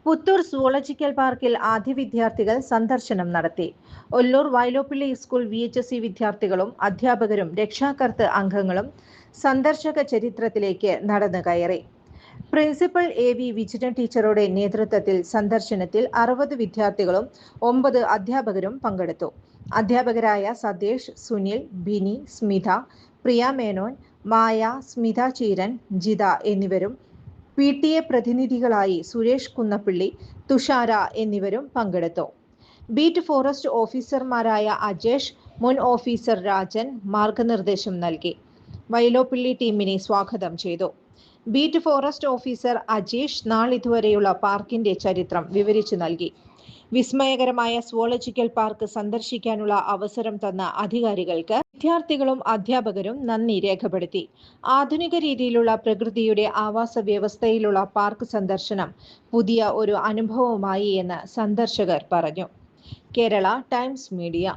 Puthur zoological പാർക്കിൽ ആദ്യ വിദ്യാർത്ഥികൾ സന്ദർശനം നടത്തി. ഒല്ലൂർ വയലോപ്പിള്ളി സ്കൂൾ VHSE വിദ്യാർത്ഥികളും അധ്യാപകരും രക്ഷാകർതൃ അംഗങ്ങളും സന്ദർശക ചരിത്രത്തിലേക്ക് നടന്നു കയറി. പ്രിൻസിപ്പൽ AV വിജിറ്റൻ ടീച്ചറുടെ നേതൃത്വത്തിൽ സന്ദർശനത്തിൽ 60 വിദ്യാർത്ഥികളും 9 അധ്യാപകരും പങ്കെടുത്തു. അധ്യാപകരായ സതീഷ്, സുനിൽ, ബിനി, സ്മിത, പ്രിയ മേനോൻ, മായ, സ്മിത ചീരൻ, ജിത എന്നിവരും PTA പ്രതിനിധികളായി സുരേഷ് കുന്നപ്പിള്ളി, തുഷാര എന്നിവരും പങ്കെടുത്തു. ബീറ്റ് ഫോറസ്റ്റ് ഓഫീസർമാരായ അജേഷ്, മുൻ ഓഫീസർ രാജൻ മാർഗനിർദ്ദേശം നൽകി. വയലോപ്പിള്ളി ടീമിനെ സ്വാഗതം ചെയ്തു. ബീറ്റ് ഫോറസ്റ്റ് ഓഫീസർ അജേഷ് നാളിതുവരെയുള്ള പാർക്കിന്റെ ചരിത്രം വിവരിച്ചു നൽകി. വിസ്മയകരമായ സുവോളജിക്കൽ പാർക്ക് സന്ദർശിക്കാനുള്ള അവസരം തന്ന അധികാരികൾക്ക് വിദ്യാർത്ഥികളും അധ്യാപകരും നന്ദി രേഖപ്പെടുത്തി. ആധുനിക രീതിയിലുള്ള പ്രകൃതിയുടെ ആവാസ വ്യവസ്ഥയിലുള്ള പാർക്ക് സന്ദർശനം പുതിയ ഒരു അനുഭവമായി എന്ന് സന്ദർശകർ പറഞ്ഞു. Kerala Times media.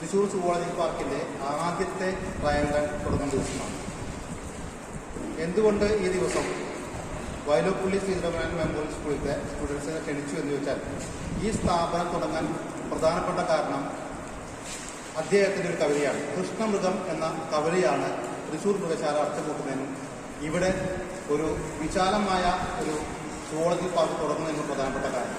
Thrissur zoological പാർക്കിൻ്റെ ആദ്യത്തെ ട്രയൽ റൺ തുടങ്ങുന്ന ദിവസമാണ്. എന്തുകൊണ്ട് ഈ ദിവസം വയലോപ്പള്ളി ശ്രീധരനാരായണ മെമ്മോറിയൽ സ്കൂളിലത്തെ സ്റ്റുഡൻസിനെ ക്ഷണിച്ചു എന്ന് ചോദിച്ചാൽ, ഈ സ്ഥാപനം തുടങ്ങാൻ പ്രധാനപ്പെട്ട കാരണം അദ്ദേഹത്തിൻ്റെ ഒരു കവിതയാണ്. കൃഷ്ണമൃഗം എന്ന കവിതയാണ് തൃശ്ശൂർ മൃഗശാല അടച്ചുപൂട്ടുന്നതിനും ഇവിടെ ഒരു വിശാലമായ ഒരു സുവോളജിക്കൽ പാർക്ക് തുടങ്ങുന്നതിനും പ്രധാനപ്പെട്ട കാരണം.